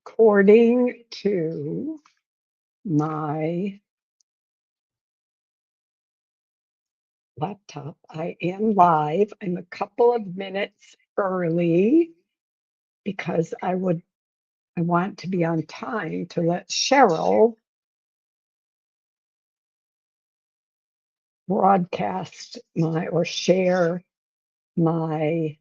According to my laptop, I am live. I'm a couple of minutes early because I want to be on time to let Cheryl broadcast or share my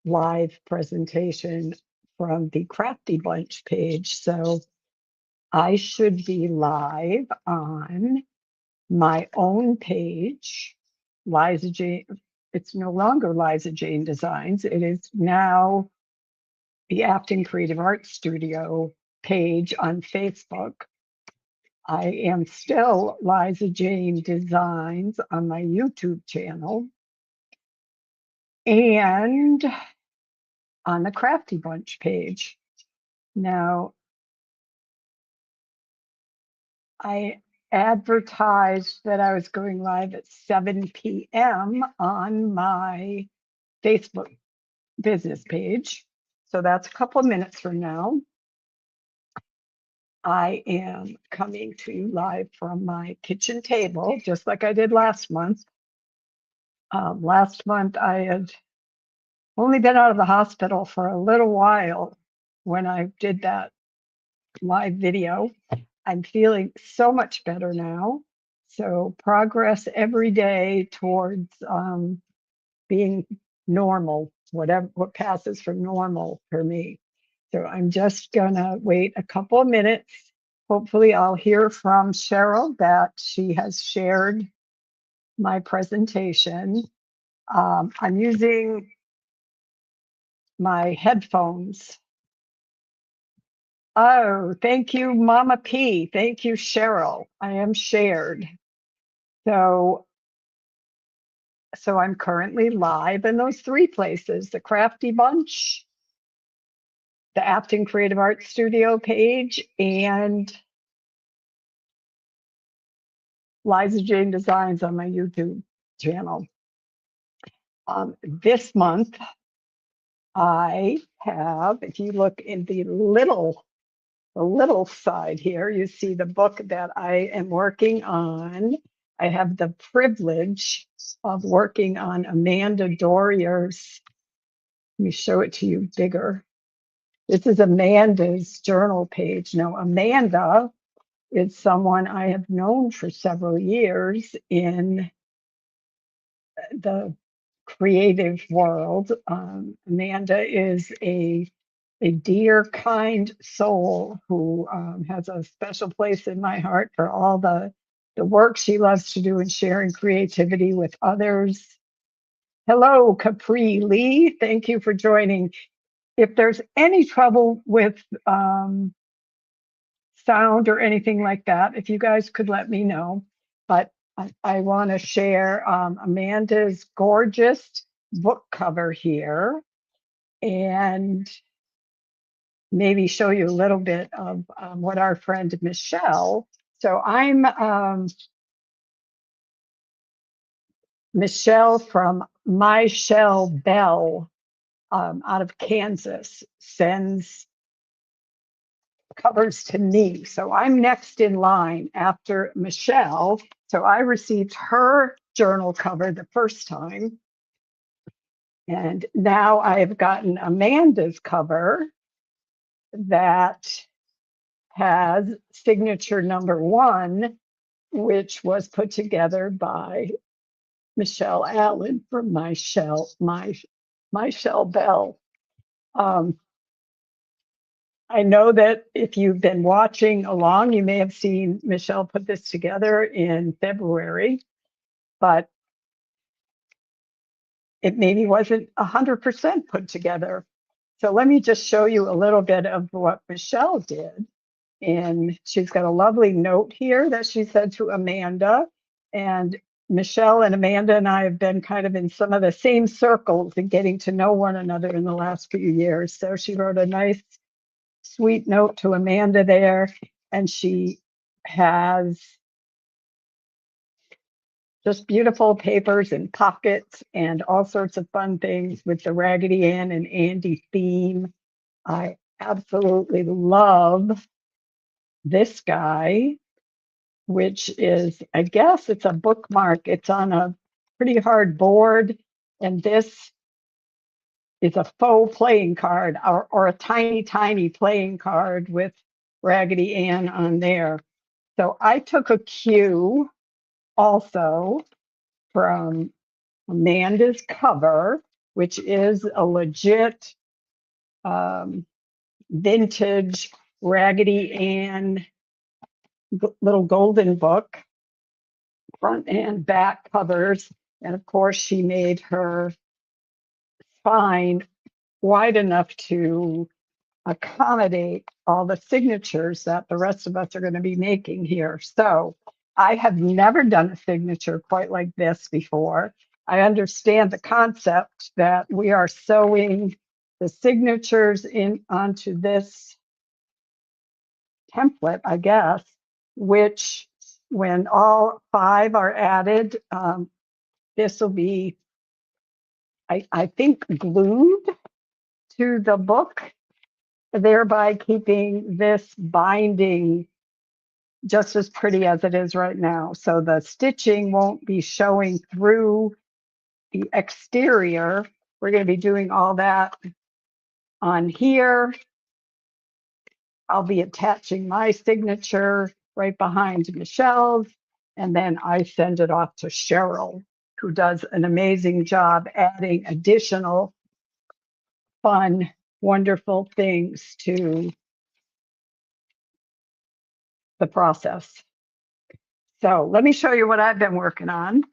live presentation from the Crafty Bunch page. So I should be live on my own page, Liza Jane. It's no longer Liza Jane Designs. It is now the Acting Creative Art Studio page on Facebook. I am still Liza Jane Designs on my YouTube channel and on the Crafty Bunch page. Now, I advertised that I was going live at 7 p.m. on my Facebook business page. So that's a couple of minutes from now. I am coming to you live from my kitchen table, just like I did last month. Last month, I had only been out of the hospital for a little while when I did that live video. I'm feeling so much better now. So progress every day towards being normal, what passes for normal for me. So I'm just gonna wait a couple of minutes. Hopefully I'll hear from Cheryl that she has shared my presentation. I'm using my headphones. Oh, thank you, Mama P. Thank you, Cheryl. I am shared. So I'm currently live in those three places, the Crafty Bunch, the Acting Creative Art Studio page, and Liza Jane Designs on my YouTube channel. This month, I have, if you look in the little side here, you see the book that I am working on. I have the privilege of working on Amanda Dorrier's. Let me show it to you bigger. This is Amanda's journal page. Now, Amanda is someone I have known for several years in the creative world. Amanda is a dear, kind soul who has a special place in my heart for all the work she loves to do in sharing creativity with others. Hello, Capri Lee. Thank you for joining. If there's any trouble with sound or anything like that, if you guys could let me know. But I want to share Amanda's gorgeous book cover here and maybe show you a little bit of what our friend Michelle. So I'm Michelle from My Shell Bell out of Kansas sends covers to me. So I'm next in line after Michelle. So I received her journal cover the first time. And now I have gotten Amanda's cover that has signature number 1, which was put together by Michelle Allen from My Shell Bell. I know that if you've been watching along, you may have seen Michelle put this together in February, but it maybe wasn't 100% put together. So let me just show you a little bit of what Michelle did. And she's got a lovely note here that she said to Amanda. And Michelle and Amanda and I have been kind of in some of the same circles and getting to know one another in the last few years. So she wrote a nice, sweet note to Amanda there. And she has just beautiful papers and pockets and all sorts of fun things with the Raggedy Ann and Andy theme. I absolutely love this guy, which is, I guess it's a bookmark. It's on a pretty hard board, and this is a faux playing card or a tiny, tiny playing card with Raggedy Ann on there. So I took a cue also from Amanda's cover, which is a legit vintage Raggedy Ann little golden book, front and back covers. And of course, she made her spine wide enough to accommodate all the signatures that the rest of us are going to be making here. So I have never done a signature quite like this before. I understand the concept that we are sewing the signatures in onto this template, I guess, which when all 5 are added, this will be, I think, glued to the book, thereby keeping this binding just as pretty as it is right now. So the stitching won't be showing through the exterior. We're going to be doing all that on here. I'll be attaching my signature right behind Michelle's, and then I send it off to Cheryl, who does an amazing job adding additional fun, wonderful things to the process. So let me show you what I've been working on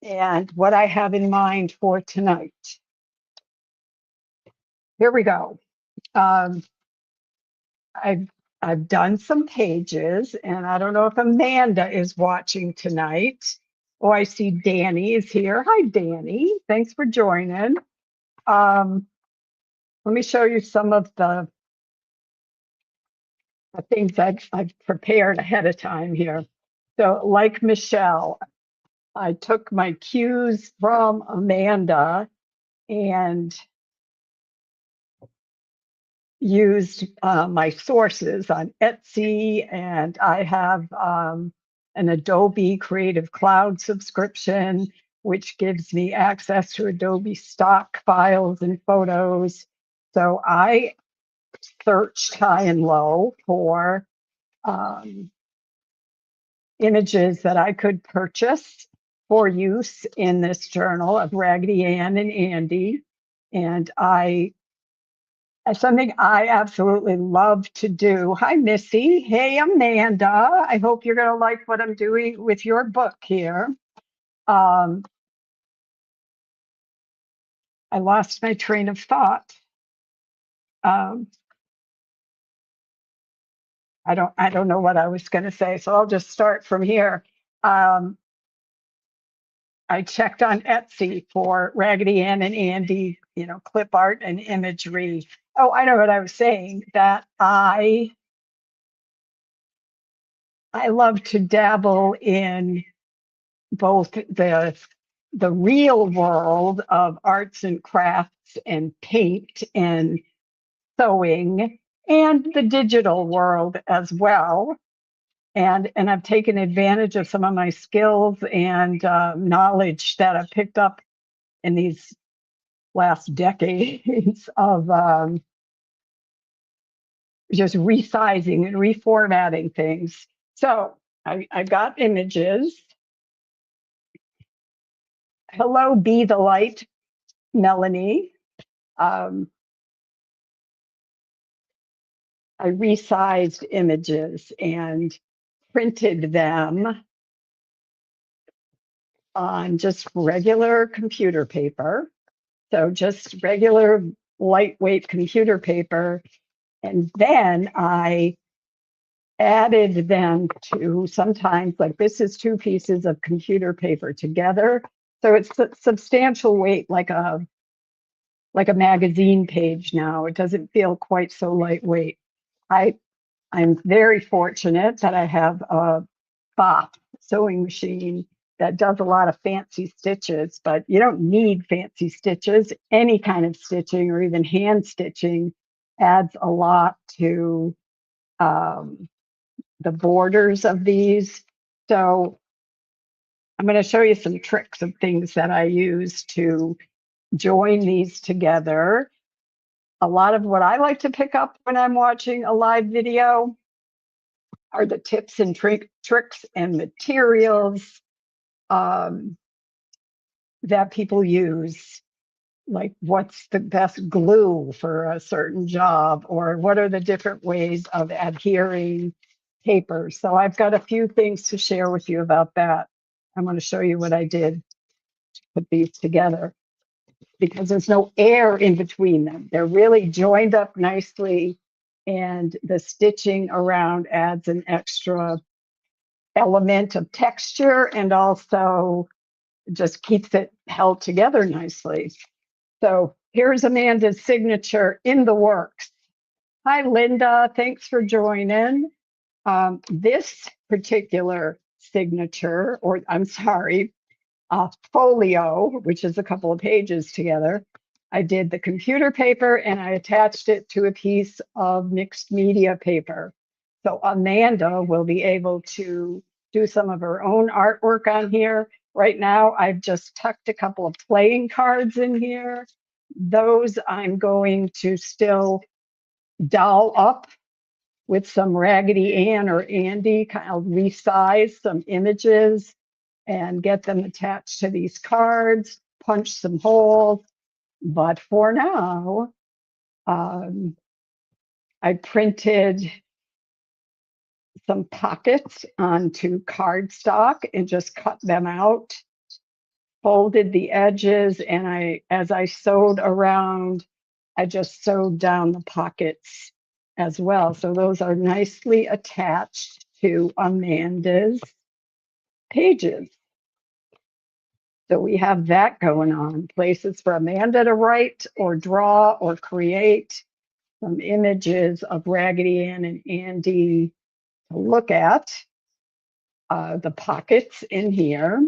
and what I have in mind for tonight. Here we go. Um, I've done some pages, and I don't know if Amanda is watching tonight. Oh, I see Danny is here. Hi, Danny. Thanks for joining. Let me show you some of the things I've prepared ahead of time here. So, like Michelle, I took my cues from Amanda and used my sources on Etsy, and I have an Adobe Creative Cloud subscription, which gives me access to Adobe stock files and photos. So I searched high and low for images that I could purchase for use in this journal of Raggedy Ann and Andy. And it's something I absolutely love to do. Hi, Missy. Hey, Amanda. I hope you're going to like what I'm doing with your book here. I lost my train of thought. I don't know what I was going to say, so I'll just start from here. I checked on Etsy for Raggedy Ann and Andy, clip art and imagery. Oh, I know what I was saying, that I love to dabble in both the real world of arts and crafts and paint and sewing and the digital world as well. And I've taken advantage of some of my skills and knowledge that I've picked up in these last decades of just resizing and reformatting things. So I got images. Hello, Be the Light, Melanie. I resized images and printed them on just regular computer paper. So just regular lightweight computer paper. And then I added them to, sometimes, like this is 2 pieces of computer paper together. So it's a substantial weight, like a magazine page now. It doesn't feel quite so lightweight. I'm very fortunate that I have a Bop sewing machine that does a lot of fancy stitches, but you don't need fancy stitches. Any kind of stitching or even hand stitching adds a lot to the borders of these. So I'm going to show you some tricks of things that I use to join these together. A lot of what I like to pick up when I'm watching a live video are the tips and tricks and materials that people use, like what's the best glue for a certain job, or what are the different ways of adhering paper. So I've got a few things to share with you about that. I'm going to show you what I did to put these together, because there's no air in between them. They're really joined up nicely, and the stitching around adds an extra element of texture and also just keeps it held together nicely. So here's Amanda's signature in the works. Hi, Linda. Thanks for joining. This particular signature, or I'm sorry, folio, which is a couple of pages together, I did the computer paper and I attached it to a piece of mixed media paper. So Amanda will be able to do some of her own artwork on here. Right now, I've just tucked a couple of playing cards in here. Those I'm going to still doll up with some Raggedy Ann or Andy, kind of resize some images and get them attached to these cards, punch some holes. But for now, I printed some pockets onto cardstock and just cut them out, folded the edges, and as I sewed around, I just sewed down the pockets as well. So those are nicely attached to Amanda's pages. So we have that going on, places for Amanda to write or draw or create, some images of Raggedy Ann and Andy to look at, the pockets in here.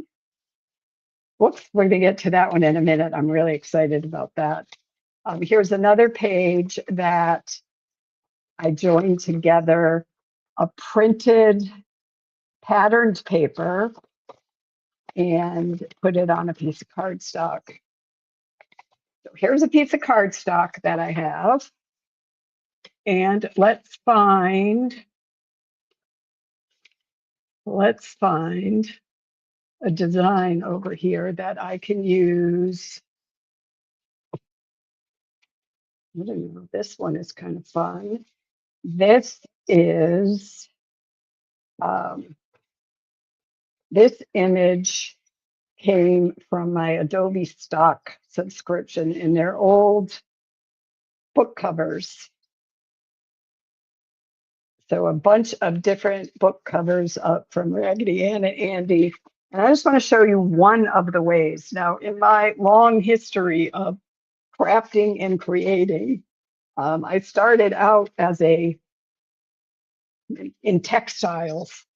Whoops, we're gonna get to that one in a minute. I'm really excited about that. Here's another page that I joined together, a printed patterned paper, and put it on a piece of cardstock. So here's a piece of cardstock that I have. And let's find a design over here that I can use. I don't know, this one is kind of fun. This is, this image came from my Adobe Stock subscription in their old book covers. So a bunch of different book covers up from Raggedy Ann and Andy. And I just want to show you one of the ways. Now, in my long history of crafting and creating, I started out as in textiles.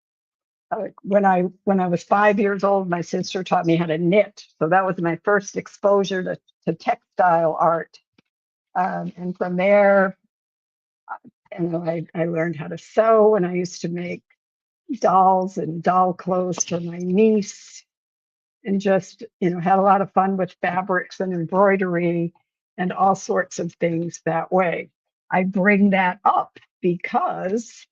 When I was 5 years old, my sister taught me how to knit. So that was my first exposure to textile art. And from there, I learned how to sew, and I used to make dolls and doll clothes for my niece, and just, had a lot of fun with fabrics and embroidery and all sorts of things that way. I bring that up because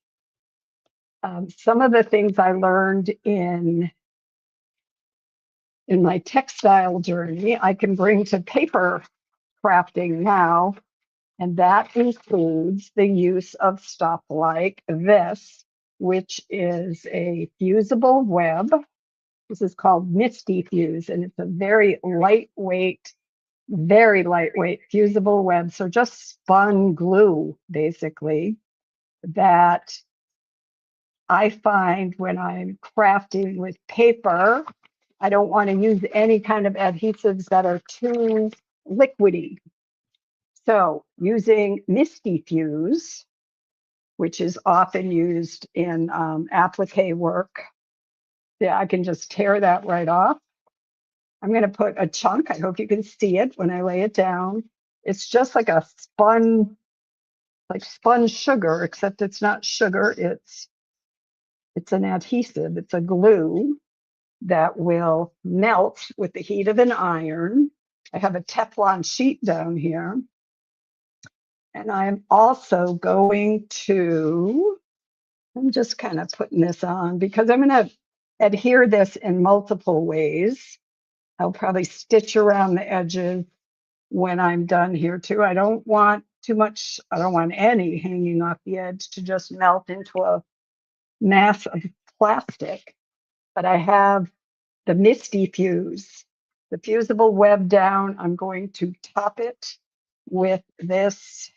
some of the things I learned in my textile journey, I can bring to paper crafting now, and that includes the use of stuff like this, which is a fusible web. This is called Misty Fuse, and it's a very lightweight fusible web. So just spun glue, basically, that I find when I'm crafting with paper, I don't want to use any kind of adhesives that are too liquidy. So using Misty Fuse, which is often used in applique work, yeah, I can just tear that right off. I'm going to put a chunk. I hope you can see it when I lay it down. It's just like a spun like spun sugar, except it's not sugar, it's an adhesive, it's a glue that will melt with the heat of an iron. I have a Teflon sheet down here. And I'm also going to, I'm just kind of putting this on because I'm going to adhere this in multiple ways. I'll probably stitch around the edges when I'm done here too. I don't want too much, I don't want any hanging off the edge to just melt into a mass of plastic. But I have the Misty Fuse, the fusible web down. I'm going to top it with this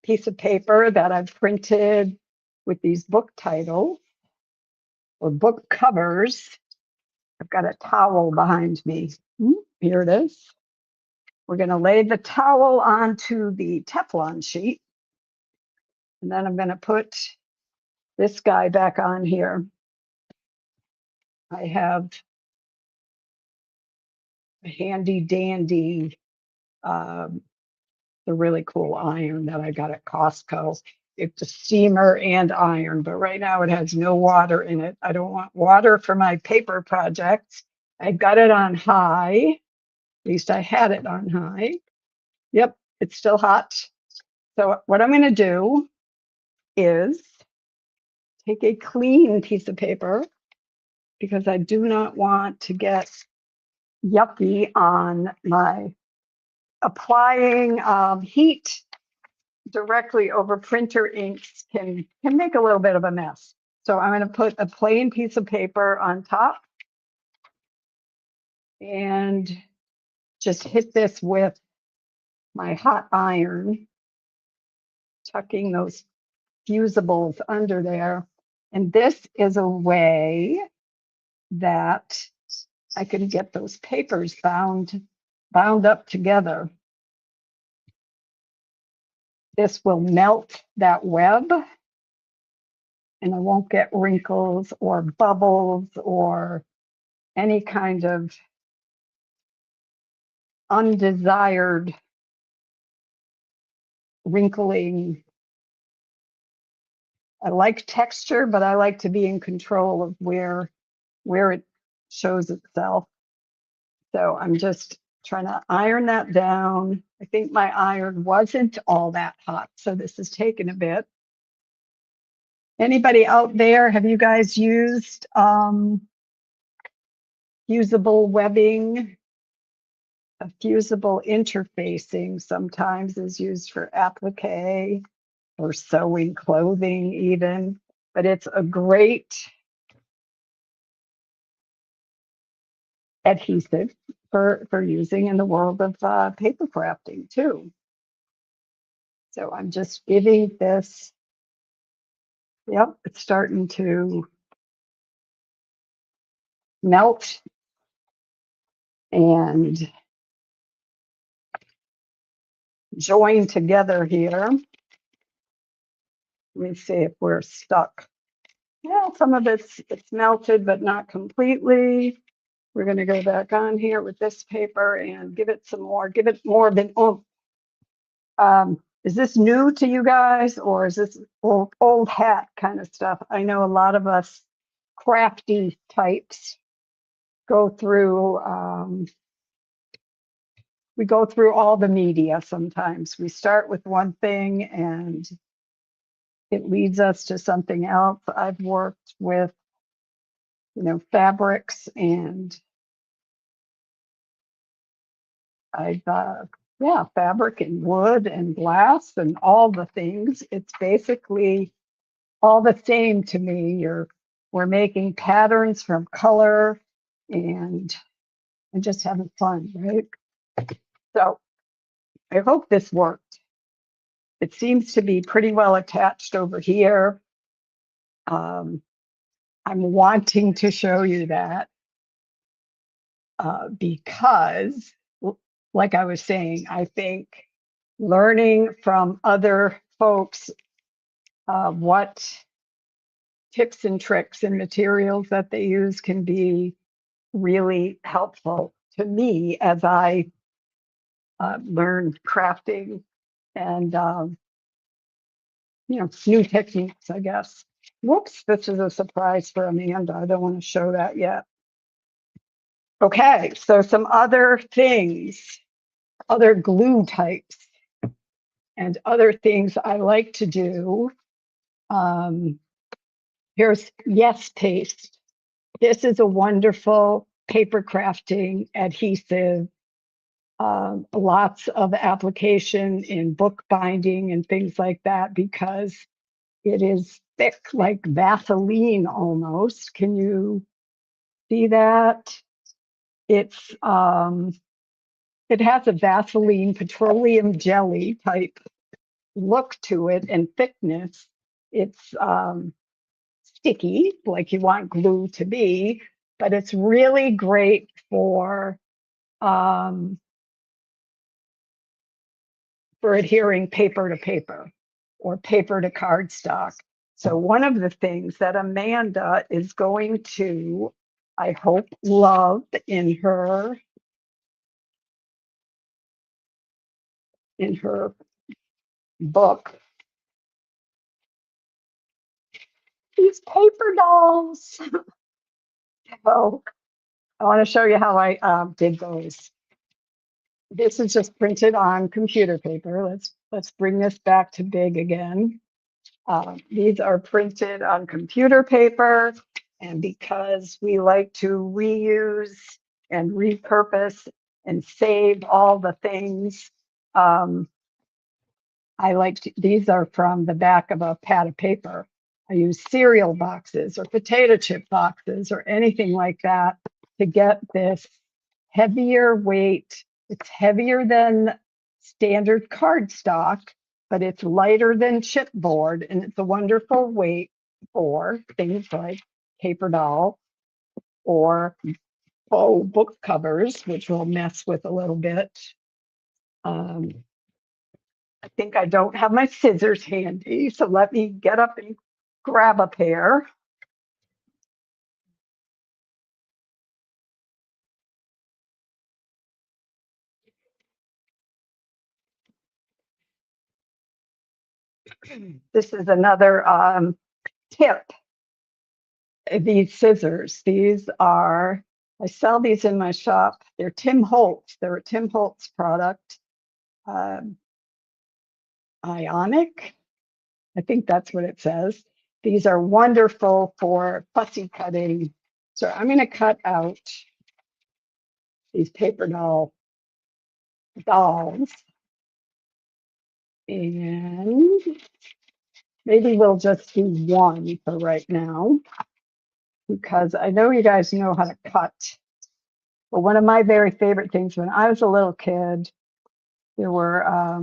piece of paper that I've printed with these book titles or book covers. I've got a towel behind me. Here it is. We're going to lay the towel onto the Teflon sheet. And then I'm going to put this guy back on here. I have a handy dandy, the really cool iron that I got at Costco. It's a steamer and iron, but right now it has no water in it. I don't want water for my paper projects. I got it on high. At least I had it on high. Yep, it's still hot. So what I'm going to do is take a clean piece of paper because I do not want to get yucky on my applying heat directly over printer inks can make a little bit of a mess. So I'm going to put a plain piece of paper on top and just hit this with my hot iron, tucking those fusibles under there. And this is a way that I can get those papers bound up together. This will melt that web and I won't get wrinkles or bubbles or any kind of undesired wrinkling. I like texture, but I like to be in control of where it shows itself. So I'm just trying to iron that down. I think my iron wasn't all that hot, so this has taken a bit. Anybody out there, have you guys used fusible webbing? A fusible interfacing sometimes is used for applique or sewing clothing even, but it's a great adhesive for using in the world of paper crafting too. So I'm just giving this, yep, it's starting to melt and join together here. Let me see if we're stuck. Well, some of it's melted, but not completely. We're going to go back on here with this paper and give it some more, give it more of an oomph. Is this new to you guys, or is this old hat kind of stuff? I know a lot of us crafty types go through, we go through all the media sometimes. We start with one thing and it leads us to something else. I've worked with, fabrics, and I've, fabric and wood and glass and all the things. It's basically all the same to me. We're making patterns from color and just having fun, right? So I hope this worked. It seems to be pretty well attached over here. I'm wanting to show you that because, like I was saying, I think learning from other folks what tips and tricks and materials that they use can be really helpful to me as I learn crafting and new techniques, I guess. Whoops, this is a surprise for Amanda. I don't want to show that yet. Okay, so some other things, other glue types, and other things I like to do. Here's Yes Paste. This is a wonderful paper crafting adhesive. Lots of application in book binding and things like that because it is thick like Vaseline almost. Can you see that? It's it has a Vaseline petroleum jelly type look to it and thickness. It's sticky, like you want glue to be, but it's really great for adhering paper to paper or paper to cardstock. So one of the things that Amanda is going to, I hope, love in her book, these paper dolls. So I want to show you how I did those. This is just printed on computer paper. Let's bring this back to big again. These are printed on computer paper, and because we like to reuse and repurpose and save all the things, these are from the back of a pad of paper. I use cereal boxes or potato chip boxes or anything like that to get this heavier weight. It's heavier than standard cardstock, but it's lighter than chipboard, and it's a wonderful weight for things like paper doll or faux book covers, which we'll mess with a little bit. I think I don't have my scissors handy, so let me get up and grab a pair. This is another tip. These scissors, I sell these in my shop. They're Tim Holtz. They're a Tim Holtz product. Ionic, I think that's what it says. These are wonderful for fussy cutting. So I'm going to cut out these paper dolls. And maybe we'll just do one for right now, because I know you guys know how to cut. But one of my very favorite things when I was a little kid, there were, I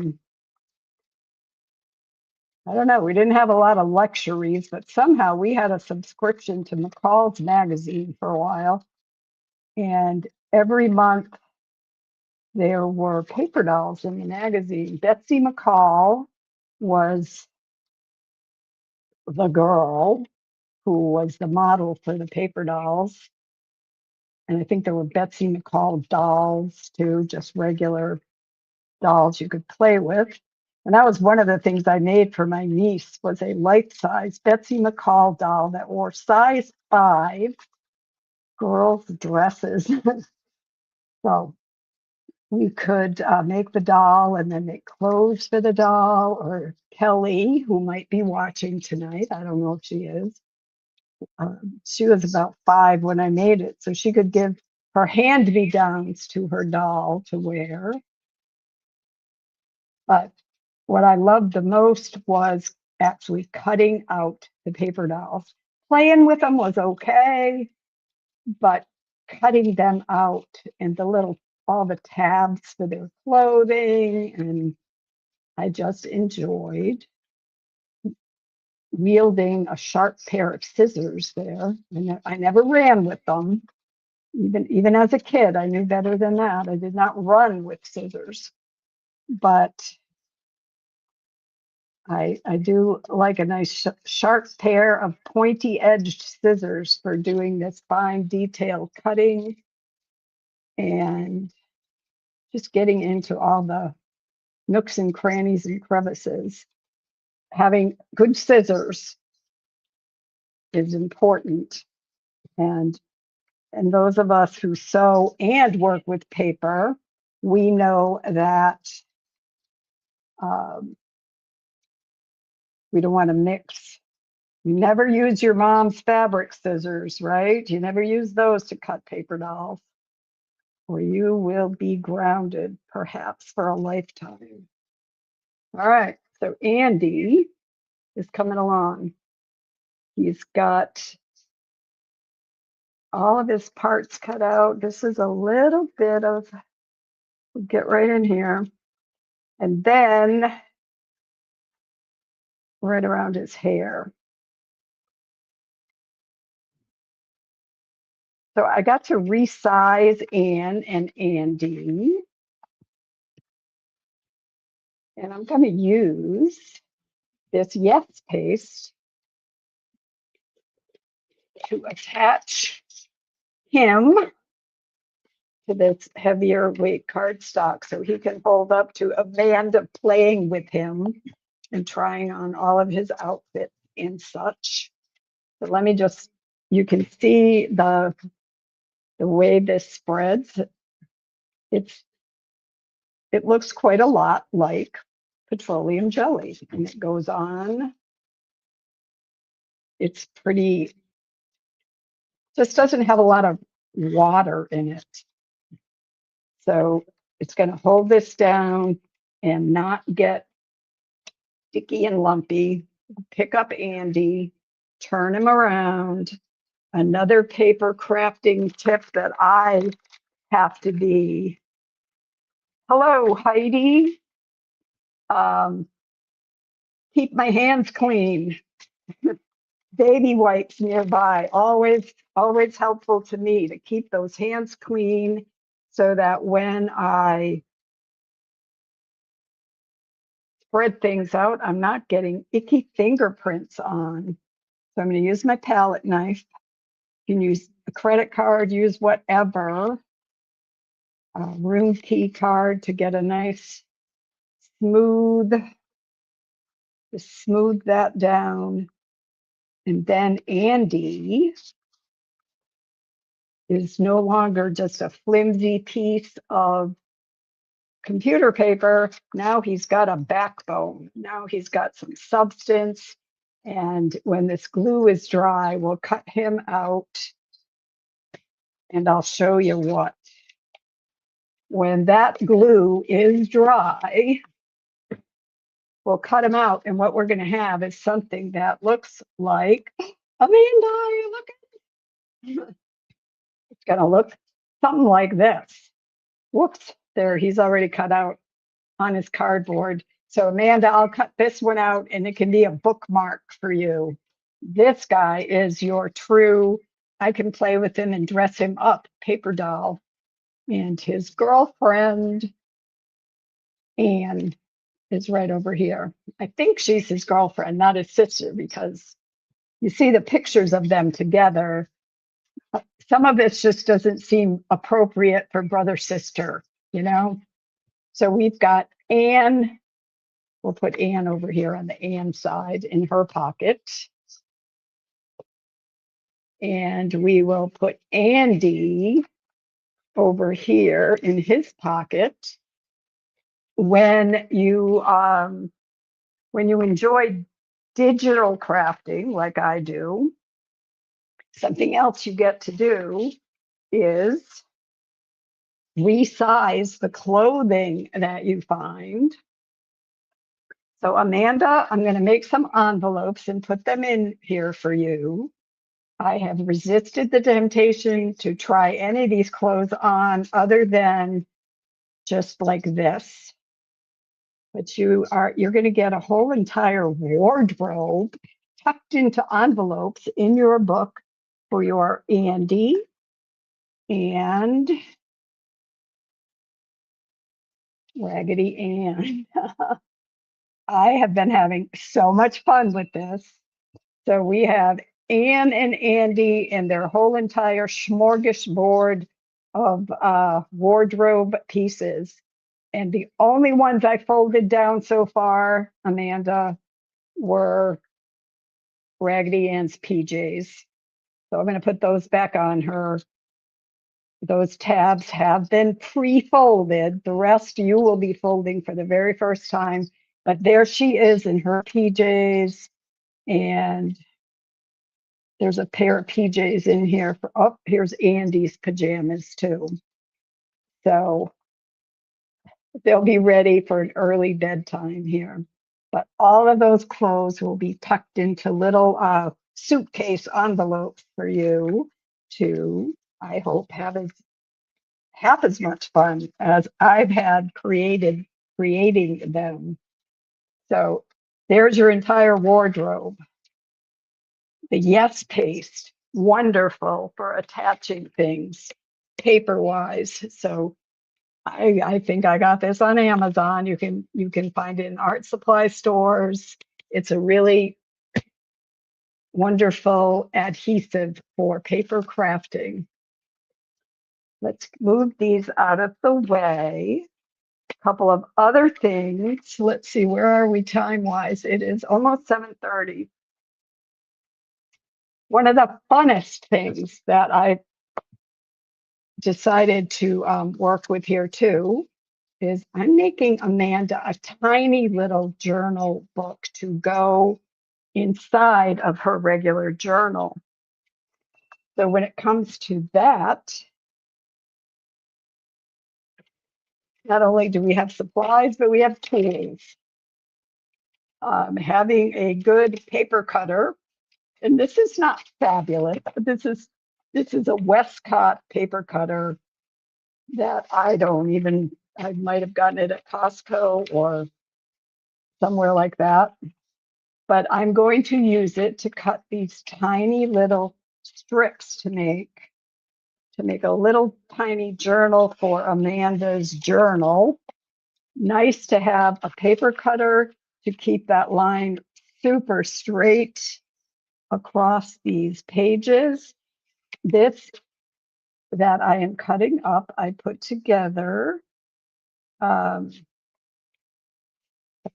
don't know, we didn't have a lot of luxuries, but somehow we had a subscription to McCall's magazine for a while. And every month there were paper dolls in the magazine. Betsy McCall was the girl who was the model for the paper dolls. And I think there were Betsy McCall dolls too, just regular dolls you could play with. And that was one of the things I made for my niece, was a life-size Betsy McCall doll that wore size 5 girls' dresses. So we could make the doll and then make clothes for the doll, or Kelly, who might be watching tonight. I don't know if she is. She was about 5 when I made it, so she could give her hand-me-downs to her doll to wear. But what I loved the most was actually cutting out the paper dolls. Playing with them was okay, but cutting them out and all the tabs for their clothing, and I just enjoyed wielding a sharp pair of scissors there. And I never ran with them. Even as a kid, I knew better than that. I did not run with scissors, but I do like a nice sharp pair of pointy edged scissors for doing this fine detail cutting and just getting into all the nooks and crannies and crevices. Having good scissors is important. And those of us who sew and work with paper, we know that we don't want to mix. You never use your mom's fabric scissors, right? You never use those to cut paper dolls, or you will be grounded perhaps for a lifetime. All right, so Andy is coming along. He's got all of his parts cut out. This is a little bit of, get right in here. And then right around his hair. So I got to resize Anne and Andy. And I'm going to use this Yes paste to attach him to this heavier weight cardstock so he can hold up to Amanda playing with him and trying on all of his outfits and such. So let me just, you can see the way this spreads. It looks quite a lot like petroleum jelly, and it goes on. It's pretty, just doesn't have a lot of water in it. So it's going to hold this down and not get sticky and lumpy. Pick up Andy, turn him around. Another paper crafting tip that I have to be, hello, Heidi. Keep my hands clean. Baby wipes nearby, always helpful to me to keep those hands clean so that when I spread things out, I'm not getting icky fingerprints on. So I'm going to use my palette knife. You can use a credit card, use whatever, a room key card to get a nice smooth, to smooth that down. And then Andy is no longer just a flimsy piece of computer paper. Now he's got a backbone. Now he's got some substance. And when this glue is dry, we'll cut him out. And I'll show you what. When that glue is dry, we'll cut him out. And what we're going to have is something that looks like, Amanda, look at it. It's going to look something like this. Whoops, there, he's already cut out on his cardboard. So Amanda, I'll cut this one out and it can be a bookmark for you. This guy is your true, I can play with him and dress him up, paper doll. And his girlfriend, Anne, is right over here. I think she's his girlfriend, not his sister, because you see the pictures of them together. Some of it just doesn't seem appropriate for brother sister, you know? So we've got Anne. We'll put Anne over here on the Anne side in her pocket. And we will put Andy over here in his pocket. When you enjoy digital crafting like I do, something else you get to do is resize the clothing that you find. So Amanda, I'm going to make some envelopes and put them in here for you. I have resisted the temptation to try any of these clothes on other than just like this. But you're going to get a whole entire wardrobe tucked into envelopes in your book for your Andy and Raggedy Ann. I have been having so much fun with this. So we have Anne and Andy and their whole entire smorgasbord of wardrobe pieces. And the only ones I folded down so far, Amanda, were Raggedy Ann's PJs. So I'm going to put those back on her. Those tabs have been pre-folded. The rest you will be folding for the very first time. But there she is in her PJs. And there's a pair of PJs in here. Oh, here's Andy's pajamas too. So they'll be ready for an early bedtime here. But all of those clothes will be tucked into little suitcase envelopes for you to, I hope, have as much fun as I've had creating them. So there's your entire wardrobe. The Yes paste, wonderful for attaching things paper-wise. So I think I got this on Amazon. You can find it in art supply stores. It's a really wonderful adhesive for paper crafting. Let's move these out of the way. A couple of other things. Let's see, where are we time-wise? It is almost 7:30. One of the funnest things that I decided to work with here too is I'm making Amanda a tiny little journal book to go inside of her regular journal. So when it comes to that, not only do we have supplies, but we have tools. Having a good paper cutter, and this is not fabulous, but this is a Westcott paper cutter that I might have gotten it at Costco or somewhere like that. But I'm going to use it to cut these tiny little strips to make a little tiny journal for Amanda's journal. Nice to have a paper cutter to keep that line super straight across these pages. This that I am cutting up, I put together. I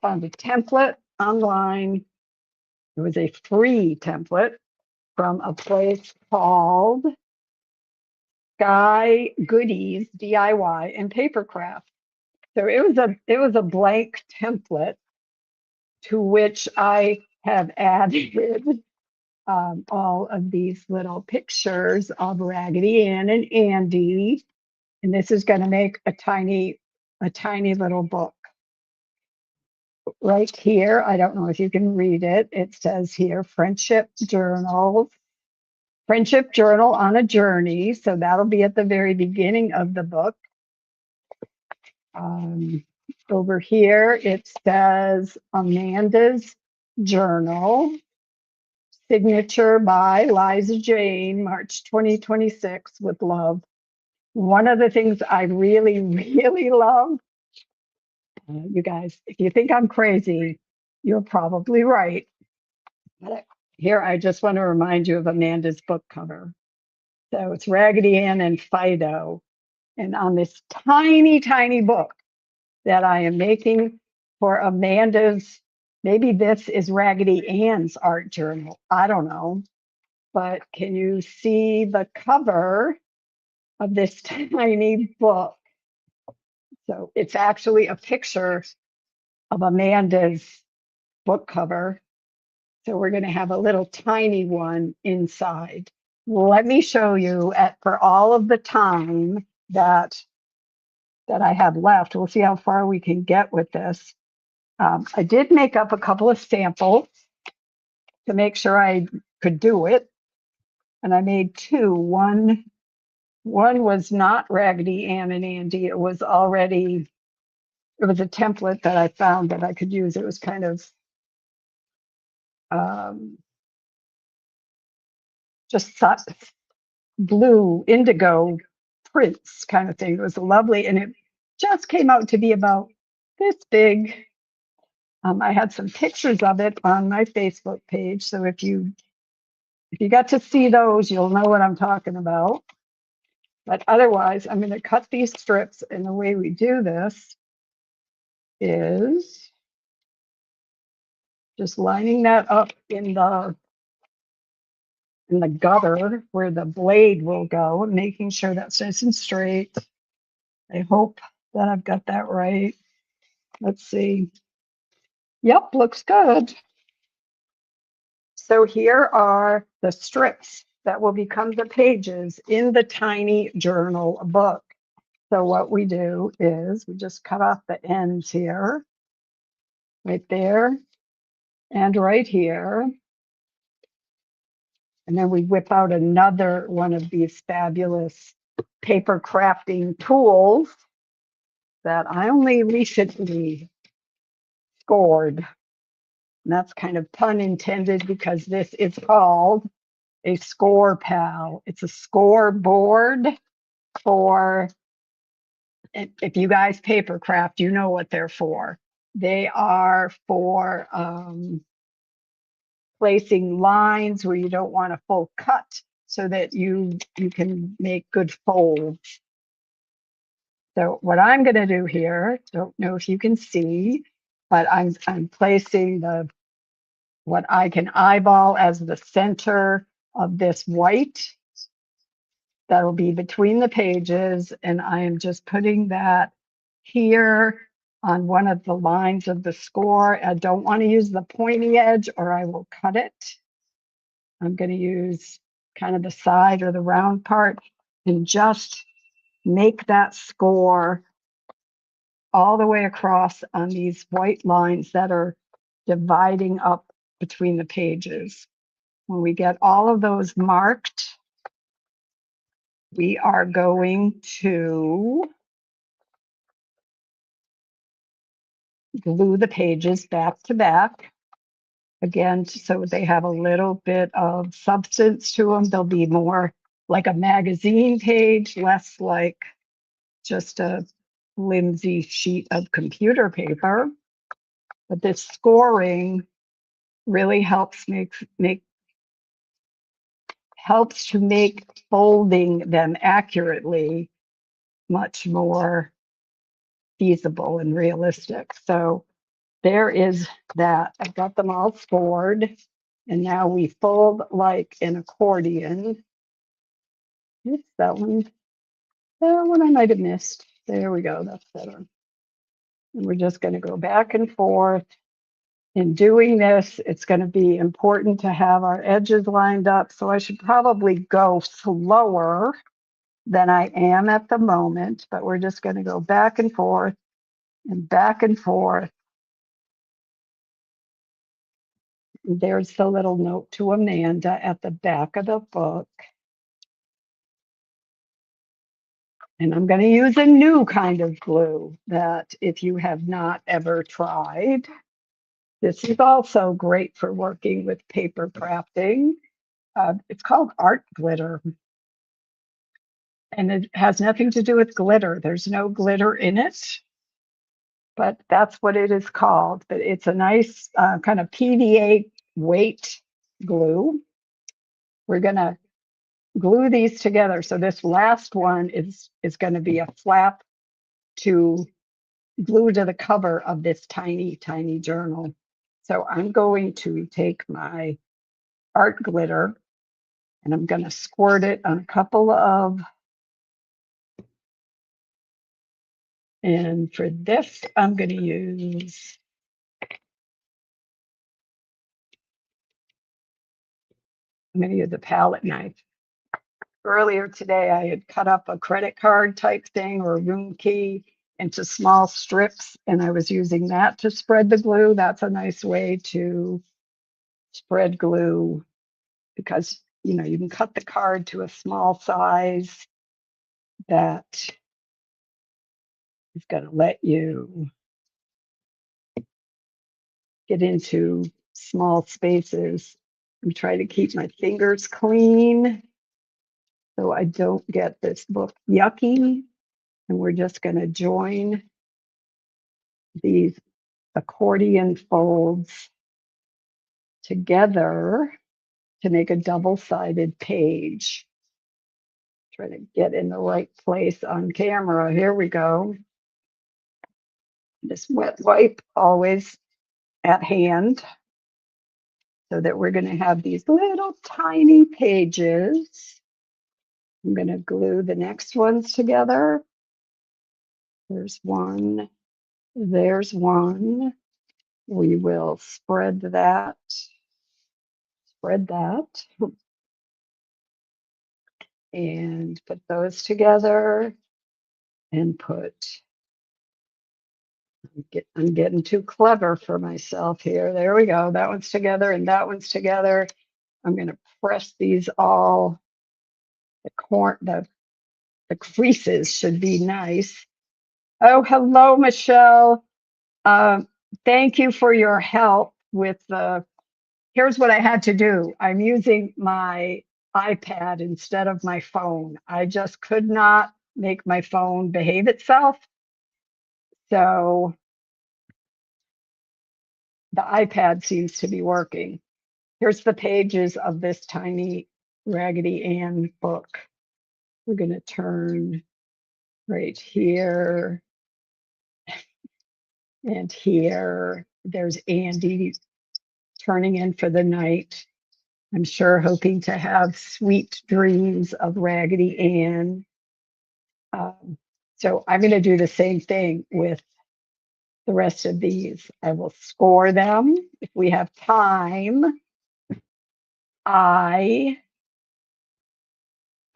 found a template online. It was a free template from a place called Sky Goodies DIY and Papercraft. So it was a blank template to which I have added all of these little pictures of Raggedy Ann and Andy, and this is going to make a tiny little book. Right here, I don't know if you can read it. It says here, Friendship Journal on a Journey. So that'll be at the very beginning of the book. Over here, it says Amanda's Journal, signature by Liza Jane, March 2026, with love. One of the things I really, really love, you guys, if you think I'm crazy, you're probably right. But here, I just want to remind you of Amanda's book cover. So it's Raggedy Ann and Fido. And on this tiny, tiny book that I am making for Amanda's, maybe this is Raggedy Ann's art journal. I don't know. But can you see the cover of this tiny book? So it's actually a picture of Amanda's book cover. So we're going to have a little tiny one inside. Let me show you for all of the time that I have left. We'll see how far we can get with this. I did make up a couple of samples to make sure I could do it. And I made two. One was not Raggedy Ann and Andy. It was a template that I found that I could use. It was kind of just blue, indigo prints kind of thing. It was lovely. And it just came out to be about this big. I had some pictures of it on my Facebook page. So if you got to see those, you'll know what I'm talking about. But otherwise, I'm going to cut these strips, and the way we do this is just lining that up in the gutter where the blade will go, and making sure that's nice and straight. I hope that I've got that right. Let's see. Yep, looks good. So here are the strips that will become the pages in the tiny journal book. So what we do is we just cut off the ends here, right there, and right here. And then we whip out another one of these fabulous paper crafting tools that I only recently scored. And that's kind of pun intended because this is called a score pal. It's a scoreboard for, if you guys paper craft, you know what they're for. They are for placing lines where you don't want a full cut so that you can make good folds. So what I'm going to do here, don't know if you can see, but I'm placing what I can eyeball as the center of this white that'll be between the pages, and I am just putting that here on one of the lines of the score. I don't want to use the pointy edge or I will cut it. I'm going to use kind of the side or the round part and just make that score all the way across on these white lines that are dividing up between the pages. When we get all of those marked, we are going to glue the pages back to back. Again, so they have a little bit of substance to them. They'll be more like a magazine page, less like just a flimsy sheet of computer paper. But this scoring really helps helps to make folding them accurately much more feasible and realistic. So there is that. I've got them all scored, and now we fold like an accordion. Oops, that one I might have missed. There we go, that's better. And we're just going to go back and forth. In doing this, it's going to be important to have our edges lined up, so I should probably go slower than I am at the moment, but we're just going to go back and forth and back and forth. There's the little note to Amanda at the back of the book. And I'm going to use a new kind of glue that if you have not ever tried, this is also great for working with paper crafting. It's called art glitter. And it has nothing to do with glitter. There's no glitter in it, but that's what it is called. But it's a nice kind of PVA weight glue. We're going to glue these together. So this last one is going to be a flap to glue to the cover of this tiny, tiny journal. So I'm going to take my art glitter and I'm going to squirt it on a couple of, and for this, I'm going to use, a palette knife. Earlier today, I had cut up a credit card type thing or a room key into small strips, and I was using that to spread the glue. That's a nice way to spread glue because, you can cut the card to a small size that is going to let you get into small spaces. I'm trying to keep my fingers clean so I don't get this book yucky. And we're just going to join these accordion folds together to make a double-sided page. Try to get in the right place on camera. Here we go. This wet wipe always at hand, so that we're going to have these little tiny pages. I'm going to glue the next ones together. There's one. There's one. We will spread that, and put those together and I'm getting too clever for myself here. There we go. That one's together and that one's together. I'm going to press these all. The creases should be nice. Oh, hello, Michelle. Um, Thank you for your help with the. Here's what I had to do. I'm using my iPad instead of my phone. I just could not make my phone behave itself. So the iPad seems to be working. Here's the pages of this tiny Raggedy Ann book. We're going to turn right here and here. There's Andy turning in for the night. I'm sure hoping to have sweet dreams of Raggedy Ann. So I'm going to do the same thing with the rest of these. I will score them. If we have time, I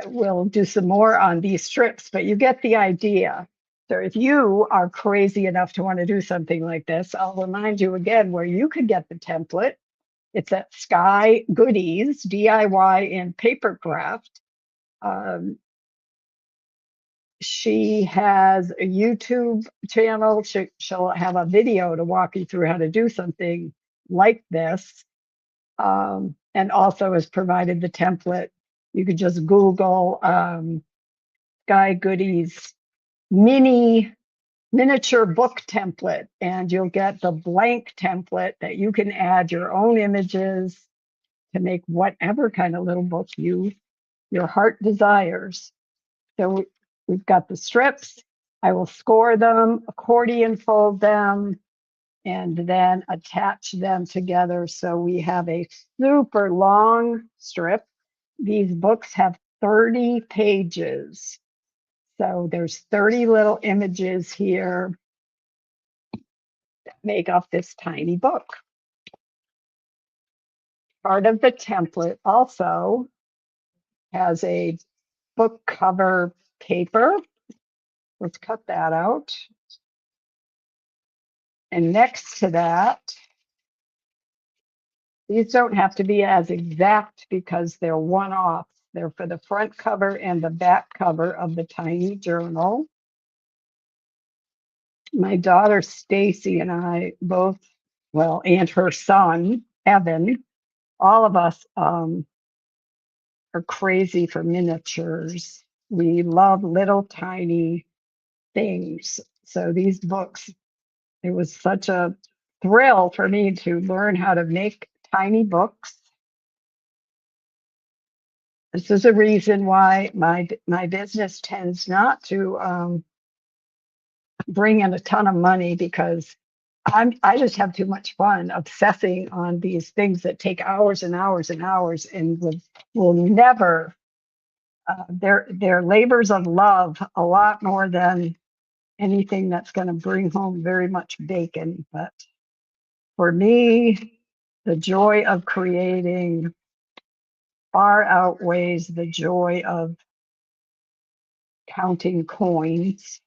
will do some more on these strips, but you get the idea. So if you are crazy enough to want to do something like this, I'll remind you again where you could get the template. It's at Sky Goodies, DIY and Paper Craft. She has a YouTube channel. She'll have a video to walk you through how to do something like this. And also has provided the template. You could just Google Sky Goodies miniature book template, and you'll get the blank template that you can add your own images to make whatever kind of little book your heart desires. So we've got the strips. I will score them, accordion fold them, and then attach them together. So we have a super long strip. These books have 30 pages. So there's 30 little images here that make up this tiny book. Part of the template also has a book cover paper. Let's cut that out. And next to that, these don't have to be as exact because they're one-offs. They're for the front cover and the back cover of the tiny journal. My daughter Stacy and I both, well, and her son Evan, all of us are crazy for miniatures. We love little tiny things. So these books, it was such a thrill for me to learn how to make tiny books. This is a reason why my business tends not to bring in a ton of money, because I just have too much fun obsessing on these things that take hours and hours and hours and will never. They're labors of love a lot more than anything that's going to bring home very much bacon. But for me, the joy of creating far outweighs the joy of counting coins.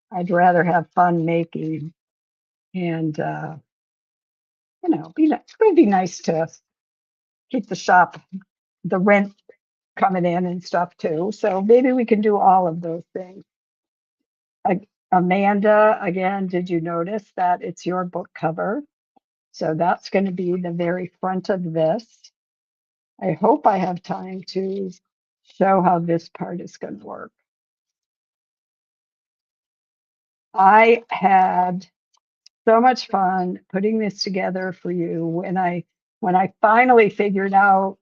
I'd rather have fun making, and it's going to be nice to keep the shop, the rent coming in and stuff too. So maybe we can do all of those things. Amanda, again, did you notice that it's your book cover? So that's going to be the very front of this. I hope I have time to show how this part is going to work. I had so much fun putting this together for you. When I finally figured out,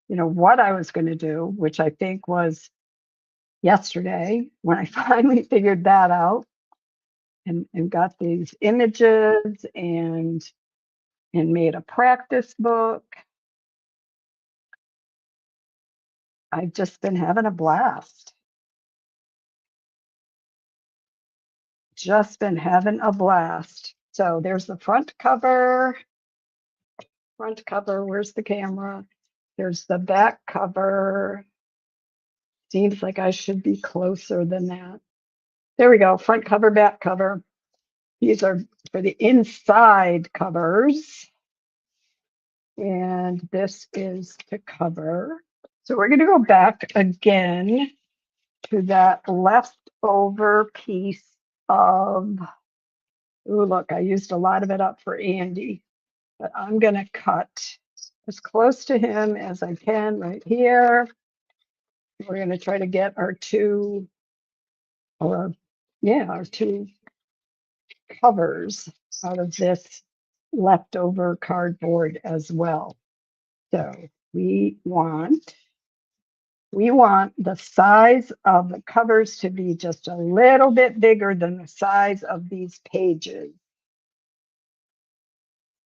what I was going to do, which I think was yesterday, when I finally figured that out, and got these images and made a practice book. I've just been having a blast. Just been having a blast. So there's the front cover. Front cover, where's the camera? There's the back cover. Seems like I should be closer than that. There we go, front cover, back cover. These are for the inside covers. And this is the cover. So we're going to go back again to that leftover piece of, oh, look, I used a lot of it up for Andy, but I'm going to cut as close to him as I can right here. We're going to try to get our two, or yeah, our two covers out of this leftover cardboard as well. So we want the size of the covers to be just a little bit bigger than the size of these pages.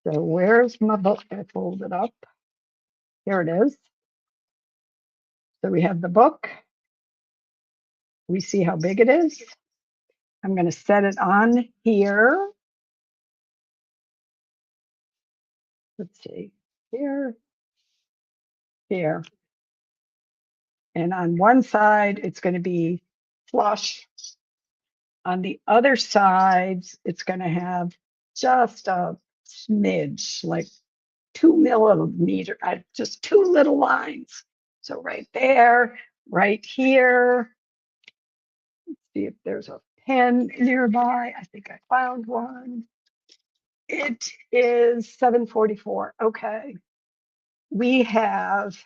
So where's my book? I folded up. Here it is. So we have the book. We see how big it is. I'm going to set it on here. Let's see, here, here. And on one side, it's going to be flush. On the other sides, it's going to have just a smidge, like 2 millimeter, just two little lines. So right there, right here. Let's see if there's a pen nearby. I think I found one. It is 7:44. Okay. We have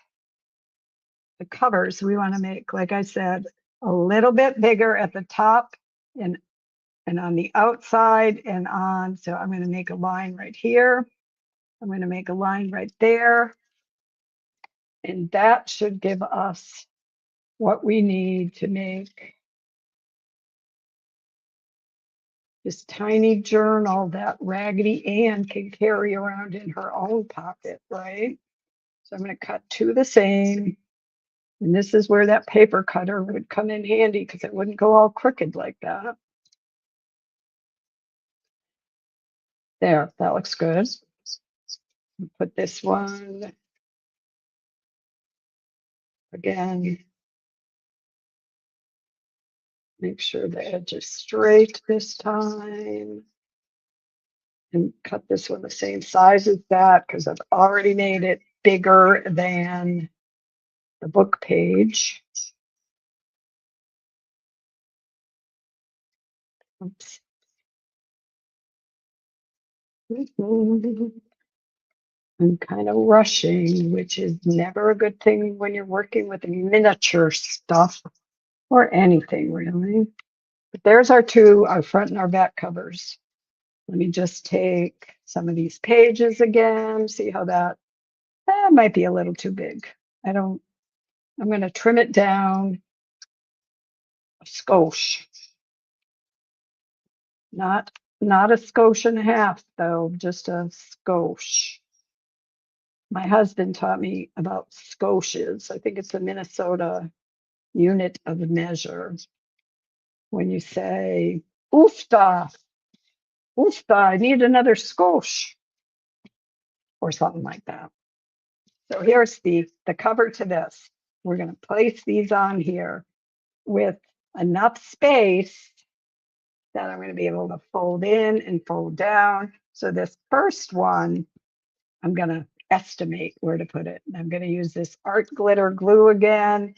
the covers we want to make, like I said, a little bit bigger at the top and on the outside and on. So I'm going to make a line right here. I'm going to make a line right there. And that should give us what we need to make this tiny journal that Raggedy Ann can carry around in her own pocket, right? So I'm going to cut two the same. And this is where that paper cutter would come in handy because it wouldn't go all crooked like that. There, that looks good. Put this one again. Make sure the edge is straight this time. And cut this one the same size as that because I've already made it bigger than the book page. Oops. I'm kind of rushing, which is never a good thing when you're working with miniature stuff or anything really. But there's our two, our front and our back covers. Let me just take some of these pages again, see how that might be a little too big. I'm going to trim it down a skosh. Not a skosh and a half though, just a skosh. My husband taught me about skoshes. I think it's a Minnesota unit of measure. When you say, oofta, oofta, I need another skosh, or something like that. So here's the cover to this. We're going to place these on here with enough space that I'm going to be able to fold in and fold down. So this first one, I'm going to estimate where to put it. I'm going to use this art glitter glue again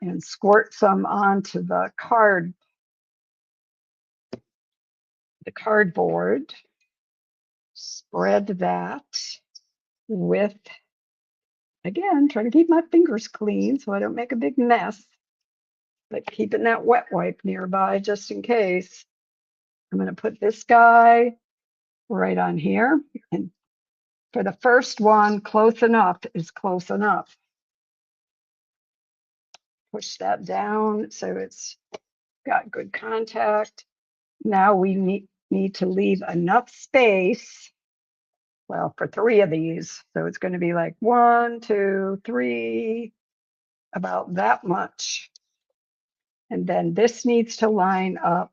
and squirt some onto the cardboard. Spread that with, again, try to keep my fingers clean so I don't make a big mess, but keeping that wet wipe nearby just in case. I'm going to put this guy right on here. And for the first one, close enough is close enough. Push that down so it's got good contact. Now we need to leave enough space, well, for 3 of these. So it's going to be like 1, 2, 3, about that much. And then this needs to line up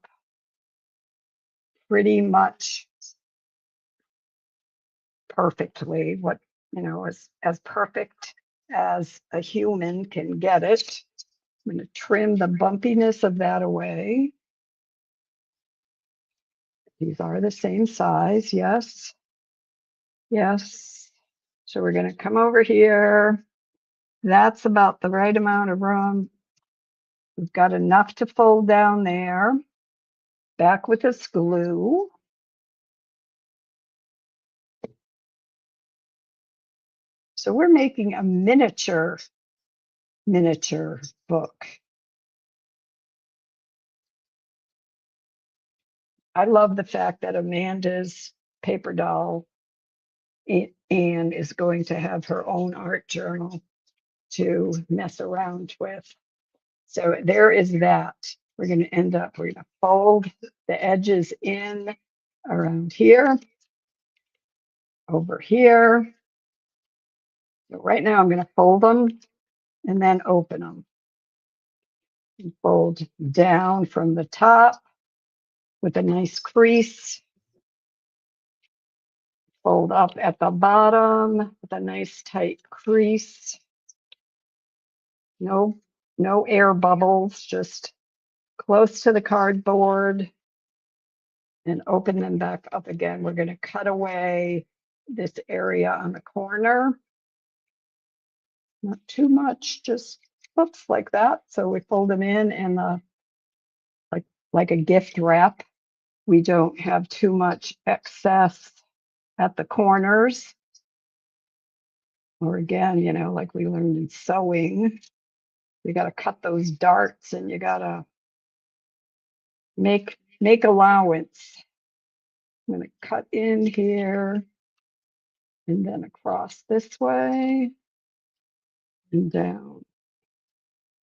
pretty much perfectly, what, as perfect as a human can get it. I'm going to trim the bumpiness of that away. These are the same size, yes. Yes. So we're going to come over here. That's about the right amount of room. We've got enough to fold down there. Back with this glue. So we're making a miniature book. I love the fact that Amanda's paper doll Anne is going to have her own art journal to mess around with. So there is that. We're going to fold the edges in around here, over here. So right now I'm going to fold them and then open them. And fold down from the top with a nice crease. Fold up at the bottom with a nice tight crease. No air bubbles, just close to the cardboard, and open them back up again. We're going to cut away this area on the corner. Not too much, just oops, like that. So we fold them in and like a gift wrap. We don't have too much excess at the corners. Or again, like we learned in sewing, you got to cut those darts and you got to make allowance. I'm going to cut in here and then across this way and down.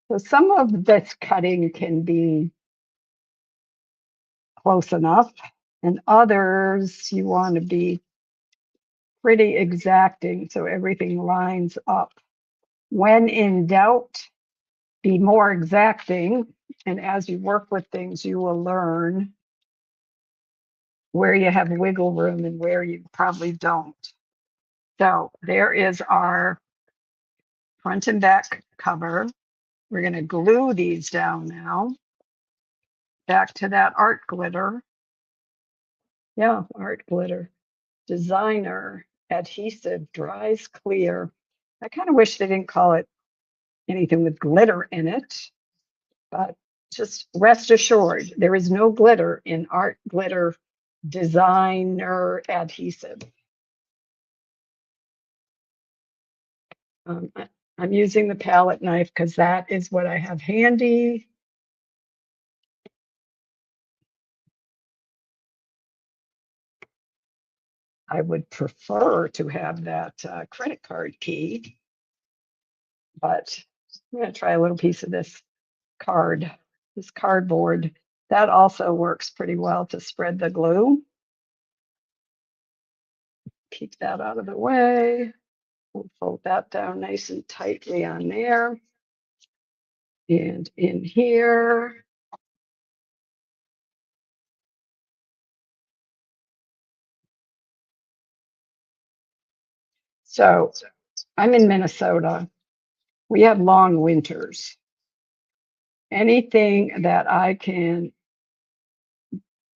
So some of this cutting can be close enough, and others you want to be pretty exacting so everything lines up. When in doubt, be more exacting, and as you work with things, you will learn where you have wiggle room and where you probably don't. So there is our front and back cover. We're going to glue these down now. Back to that art glitter. Yeah, art glitter. Designer adhesive dries clear. I kind of wish they didn't call it anything with glitter in it, but just rest assured, there is no glitter in art glitter designer adhesive. I'm using the palette knife because that is what I have handy. I would prefer to have that credit card key, but I'm going to try a little piece of this cardboard. That also works pretty well to spread the glue. Keep that out of the way. We'll fold that down nice and tightly on there. And in here. So I'm in Minnesota. We have long winters. Anything that I can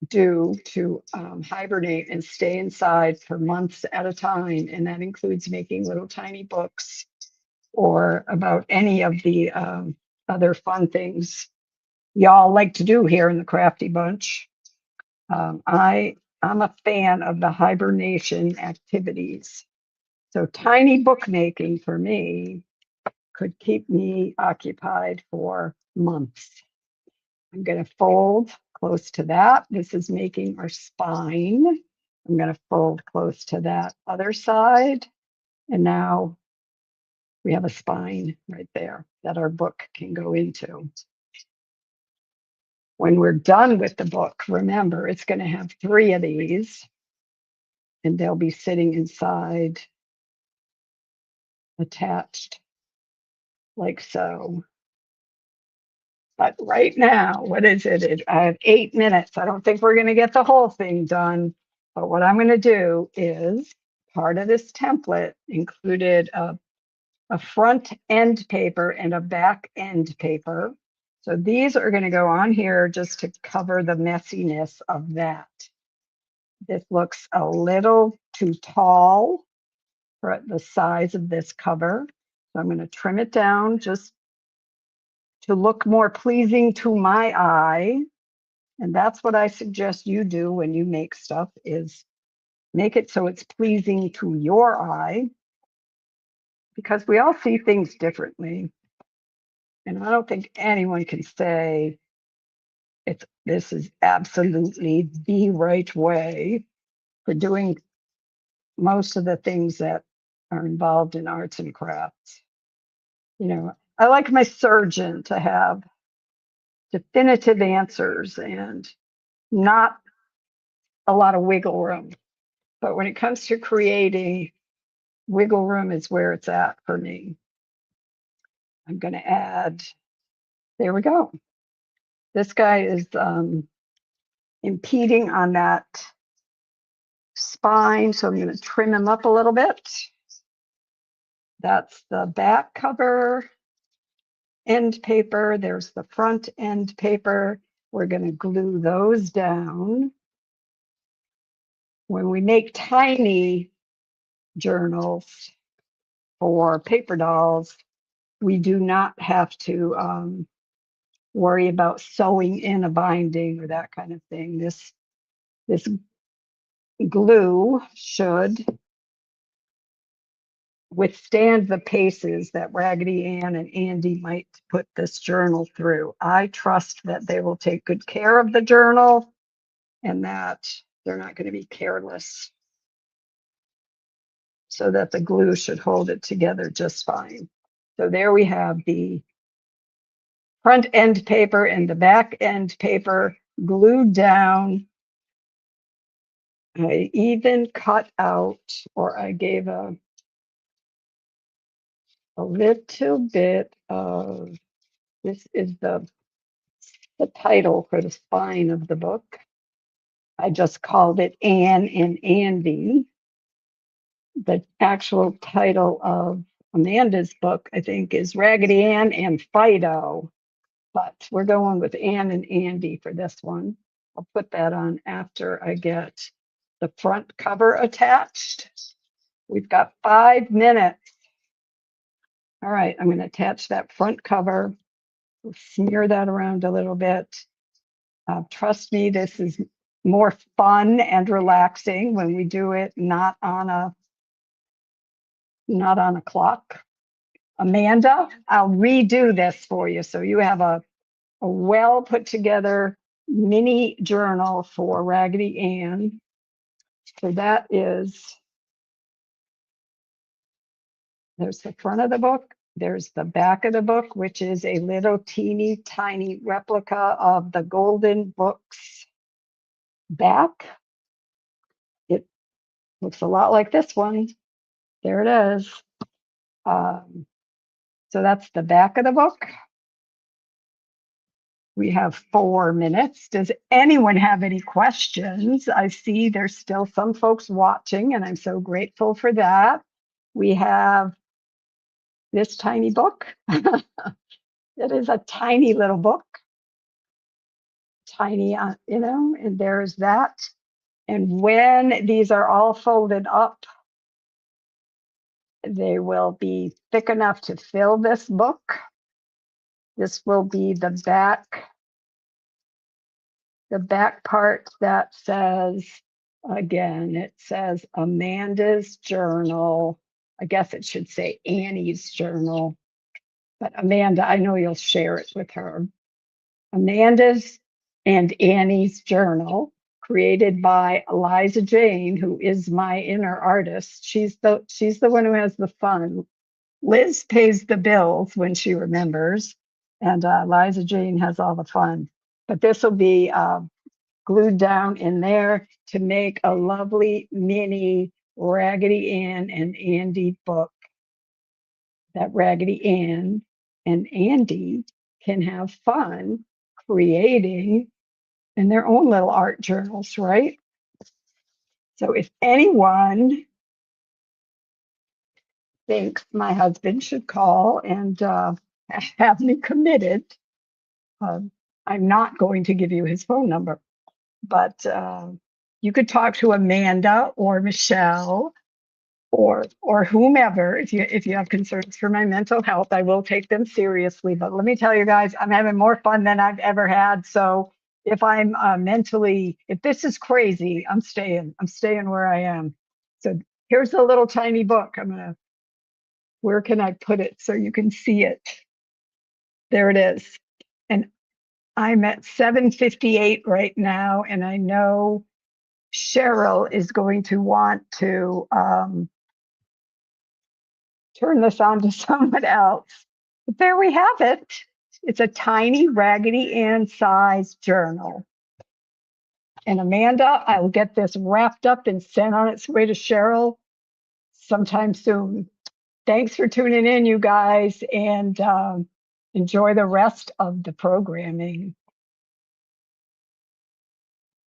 do to hibernate and stay inside for months at a time, and that includes making little tiny books or about any of the other fun things y'all like to do here in the Crafty Bunch. I'm a fan of the hibernation activities. So tiny bookmaking for me could keep me occupied for months. I'm going to fold close to that. This is making our spine. I'm going to fold close to that other side. And now we have a spine right there that our book can go into. When we're done with the book, remember, it's going to have 3 of these, and they'll be sitting inside, attached like so. But right now, what is it? I have 8 minutes. I don't think we're going to get the whole thing done. But what I'm going to do is part of this template included a front end paper and a back end paper. So these are going to go on here just to cover the messiness of that. This looks a little too tall for the size of this cover. So I'm going to trim it down just to look more pleasing to my eye. And that's what I suggest you do when you make stuff, is make it so it's pleasing to your eye, because we all see things differently. And I don't think anyone can say this is absolutely the right way for doing most of the things that are involved in arts and crafts. You know, I like my surgeon to have definitive answers and not a lot of wiggle room. But when it comes to creating, wiggle room is where it's at for me. I'm going to add, there we go. This guy is impeding on that spine, so I'm going to trim him up a little bit. That's the back cover end paper. There's the front end paper. We're going to glue those down. When we make tiny journals for paper dolls, we do not have to worry about sewing in a binding or that kind of thing. This glue should withstand the paces that Raggedy Ann and Andy might put this journal through. I trust that they will take good care of the journal and that they're not going to be careless, so that the glue should hold it together just fine. So there we have the front end paper and the back end paper glued down. I even cut out, or I gave a little bit of, this is the title for the spine of the book. I just called it Anne and Andy. The actual title of Amanda's book, I think, is Raggedy Ann and Fido, but we're going with Anne and Andy for this one. I'll put that on after I get the front cover attached. We've got 5 minutes. All right, I'm going to attach that front cover, smear that around a little bit. Trust me, this is more fun and relaxing when we do it not on a clock. Amanda, I'll redo this for you so you have a well put together mini journal for Raggedy Ann. So that is, there's the front of the book. There's the back of the book, which is a little teeny tiny replica of the Golden Books back. It looks a lot like this one. There it is. So that's the back of the book. We have 4 minutes. Does anyone have any questions? I see there's still some folks watching, and I'm so grateful for that. We have this tiny book. It is a tiny little book. Tiny, you know, and there's that. And when these are all folded up, they will be thick enough to fill this book. This will be the back part that says, again, it says Amanda's journal. I guess it should say Annie's journal, but Amanda, I know you'll share it with her. Amanda's and Annie's journal, created by Eliza Jane, who is my inner artist. She's the one who has the fun. Liz pays the bills when she remembers, and Eliza Jane has all the fun. but this will be glued down in there to make a lovely mini Raggedy Ann and Andy book that Raggedy Ann and Andy can have fun creating in their own little art journals, right? So if anyone thinks my husband should call and have me committed, um, I'm not going to give you his phone number, but you could talk to Amanda or Michelle or whomever if you have concerns for my mental health. I will take them seriously, but let me tell you guys, I'm having more fun than I've ever had. So if I'm if this is crazy, I'm staying where I am. So here's a little tiny book. Where can I put it so you can see it? There it is. And I'm at 7:58 right now, and I know Cheryl is going to want to turn this on to someone else. But there we have it. It's a tiny Raggedy Ann size journal. And Amanda, I'll get this wrapped up and sent on its way to Cheryl sometime soon. Thanks for tuning in, you guys, and enjoy the rest of the programming.